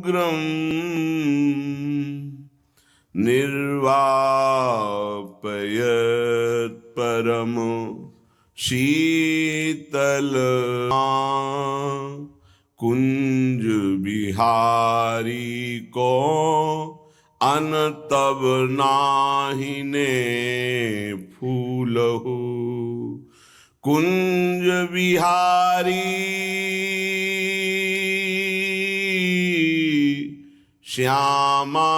उग्रम निर्वापयत् परम शीतल कुंज बिहारी को अन तब नाहिने फूलहु। कुंज बिहारी श्यामा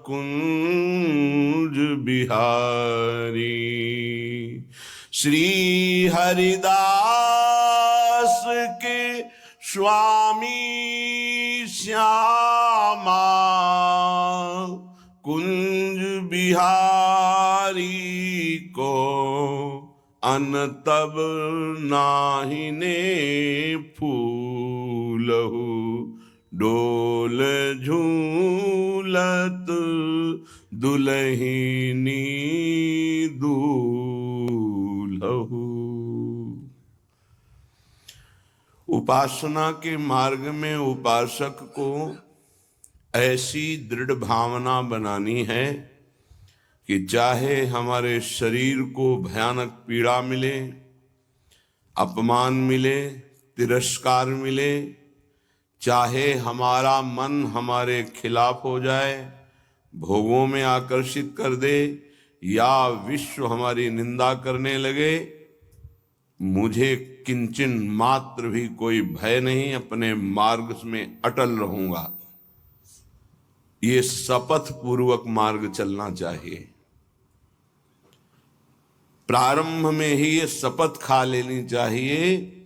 कुंज बिहारी श्री हरिदास के स्वामी श्यामा कुंज बिहारी को अन तब नाहिने फूलहु। डोल झूलत दुलहिनी दूल्हू। उपासना के मार्ग में उपासक को ऐसी दृढ़ भावना बनानी है कि चाहे हमारे शरीर को भयानक पीड़ा मिले, अपमान मिले, तिरस्कार मिले, चाहे हमारा मन हमारे खिलाफ हो जाए, भोगों में आकर्षित कर दे, या विश्व हमारी निंदा करने लगे, मुझे किंचन मात्र भी कोई भय नहीं, अपने मार्ग में अटल रहूंगा। ये शपथ पूर्वक मार्ग चलना चाहिए। प्रारंभ में ही ये शपथ खा लेनी चाहिए,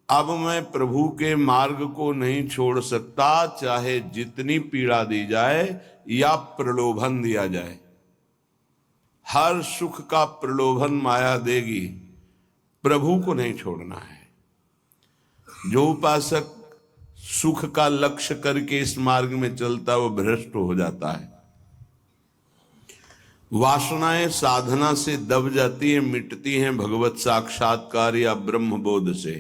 अब मैं प्रभु के मार्ग को नहीं छोड़ सकता, चाहे जितनी पीड़ा दी जाए या प्रलोभन दिया जाए। हर सुख का प्रलोभन माया देगी, प्रभु को नहीं छोड़ना है। जो उपासक सुख का लक्ष्य करके इस मार्ग में चलता वो भ्रष्ट हो जाता है। वासनाएं साधना से दब जाती है, मिटती हैं भगवत साक्षात्कार या ब्रह्म बोध से।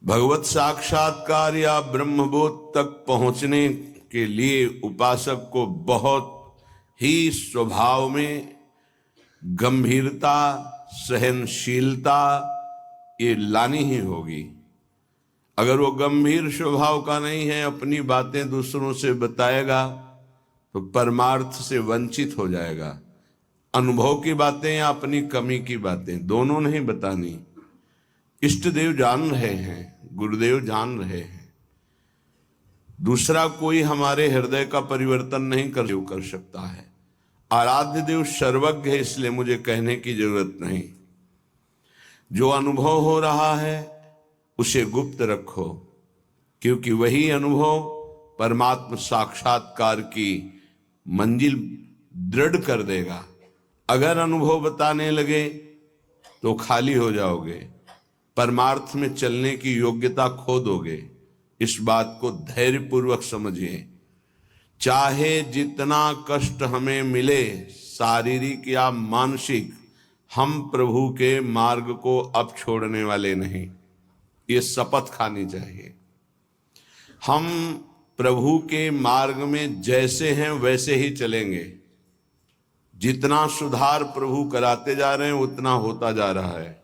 भगवत साक्षात्कार या ब्रह्म बोध तक पहुंचने के लिए उपासक को बहुत ही स्वभाव में गंभीरता, सहनशीलता ये लानी ही होगी। अगर वो गंभीर स्वभाव का नहीं है, अपनी बातें दूसरों से बताएगा तो परमार्थ से वंचित हो जाएगा। अनुभव की बातें या अपनी कमी की बातें दोनों नहीं बतानी। इष्ट देव जान रहे हैं, गुरुदेव जान रहे हैं, दूसरा कोई हमारे हृदय का परिवर्तन नहीं कर सकता है। आराध्य देव सर्वज्ञ है, इसलिए मुझे कहने की जरूरत नहीं। जो अनुभव हो रहा है उसे गुप्त रखो, क्योंकि वही अनुभव परमात्मा साक्षात्कार की मंजिल दृढ़ कर देगा। अगर अनुभव बताने लगे तो खाली हो जाओगे, परमार्थ में चलने की योग्यता खो दोगे। इस बात को धैर्यपूर्वक समझिए। चाहे जितना कष्ट हमें मिले, शारीरिक या मानसिक, हम प्रभु के मार्ग को अब छोड़ने वाले नहीं। ये शपथ खानी चाहिए। हम प्रभु के मार्ग में जैसे हैं वैसे ही चलेंगे। जितना सुधार प्रभु कराते जा रहे हैं उतना होता जा रहा है।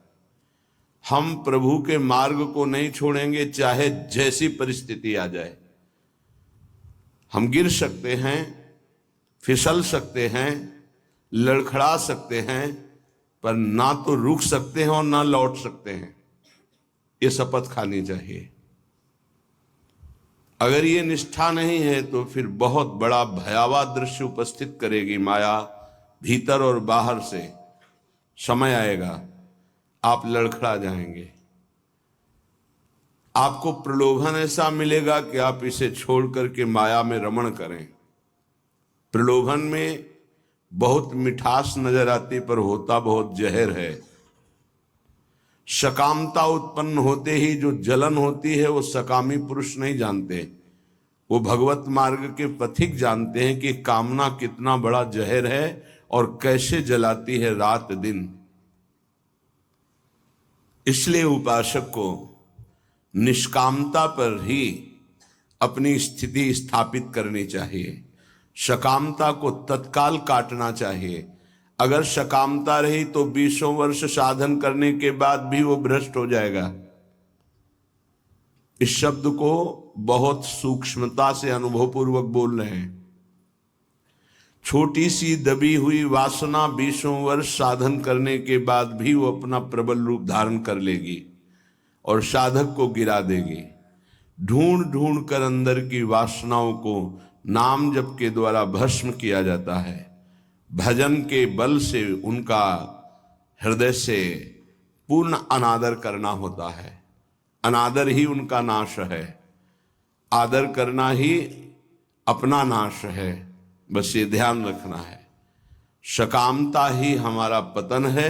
हम प्रभु के मार्ग को नहीं छोड़ेंगे, चाहे जैसी परिस्थिति आ जाए। हम गिर सकते हैं, फिसल सकते हैं, लड़खड़ा सकते हैं, पर ना तो रुक सकते हैं और ना लौट सकते हैं। ये शपथ खानी चाहिए। अगर ये निष्ठा नहीं है तो फिर बहुत बड़ा भयावह दृश्य उपस्थित करेगी माया, भीतर और बाहर से। समय आएगा आप लड़खड़ा जाएंगे। आपको प्रलोभन ऐसा मिलेगा कि आप इसे छोड़ करके माया में रमण करें। प्रलोभन में बहुत मिठास नजर आती, पर होता बहुत जहर है। सकामता उत्पन्न होते ही जो जलन होती है वो सकामी पुरुष नहीं जानते, वो भगवत मार्ग के पथिक जानते हैं कि कामना कितना बड़ा जहर है और कैसे जलाती है रात दिन। इसलिए उपासक को निष्कामता पर ही अपनी स्थिति स्थापित करनी चाहिए। सकामता को तत्काल काटना चाहिए। अगर सकामता रही तो 20 वर्ष साधन करने के बाद भी वो भ्रष्ट हो जाएगा। इस शब्द को बहुत सूक्ष्मता से अनुभवपूर्वक बोल रहे हैं। छोटी सी दबी हुई वासना 20 वर्ष साधन करने के बाद भी वो अपना प्रबल रूप धारण कर लेगी और साधक को गिरा देगी। ढूंढ ढूंढ कर अंदर की वासनाओं को नाम जप के द्वारा भस्म किया जाता है। भजन के बल से उनका हृदय से पूर्ण अनादर करना होता है। अनादर ही उनका नाश है, आदर करना ही अपना नाश है। बस ये ध्यान रखना है। सकामता ही हमारा पतन है,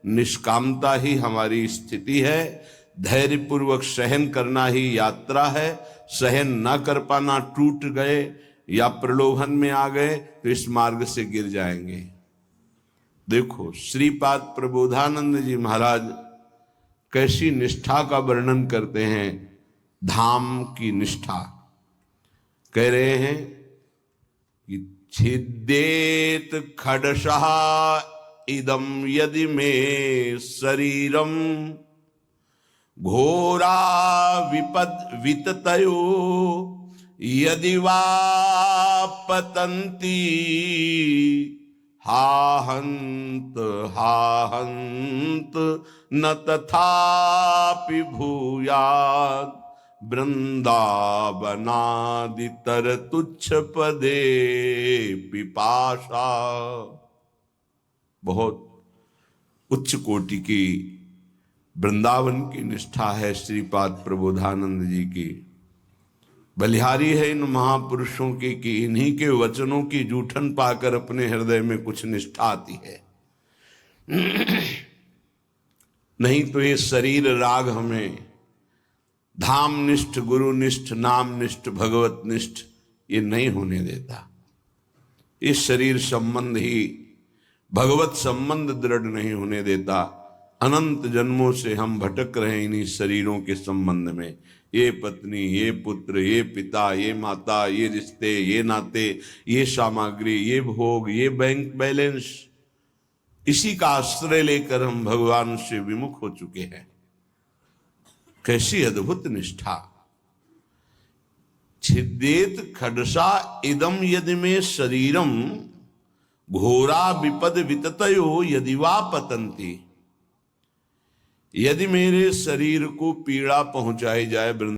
निष्कामता ही हमारी स्थिति है। धैर्यपूर्वक सहन करना ही यात्रा है। सहन न कर पाना, टूट गए या प्रलोभन में आ गए तो इस मार्ग से गिर जाएंगे। देखो श्रीपाद प्रबोधानंद जी महाराज कैसी निष्ठा का वर्णन करते हैं। धाम की निष्ठा कह रहे हैं कि छिद्देत खडशः इदम यदि मे शरीरम घोरा विपद विततयो यदि वा पतन्ति हाहंत हाहंत न तथापि भूयात् वृंदावनादितर तुच्छ पदे पिपाशा। बहुत उच्च कोटि की वृंदावन की निष्ठा है श्रीपाद प्रबोधानंद जी की। बलिहारी है इन महापुरुषों की कि इन्हीं के वचनों की जूठन पाकर अपने हृदय में कुछ निष्ठा आती है। नहीं तो ये शरीर राग हमें धाम निष्ठ, गुरु निष्ठ, नाम निष्ठ, भगवत निष्ठ ये नहीं होने देता। इस शरीर संबंध ही भगवत संबंध दृढ़ नहीं होने देता। अनंत जन्मों से हम भटक रहे हैं इन्हीं शरीरों के संबंध में। ये पत्नी, ये पुत्र, ये पिता, ये माता, ये रिश्ते, ये नाते, ये सामग्री, ये भोग, ये बैंक बैलेंस, इसी का आश्रय लेकर हम भगवान से विमुख हो चुके हैं। कैसी अद्भुत निष्ठा। छिद्देत खडसा इदम यदि में शरीरम घोरा विपद विततयो यदि वा पतंती। यदि मेरे शरीर को पीड़ा पहुंचाई जाए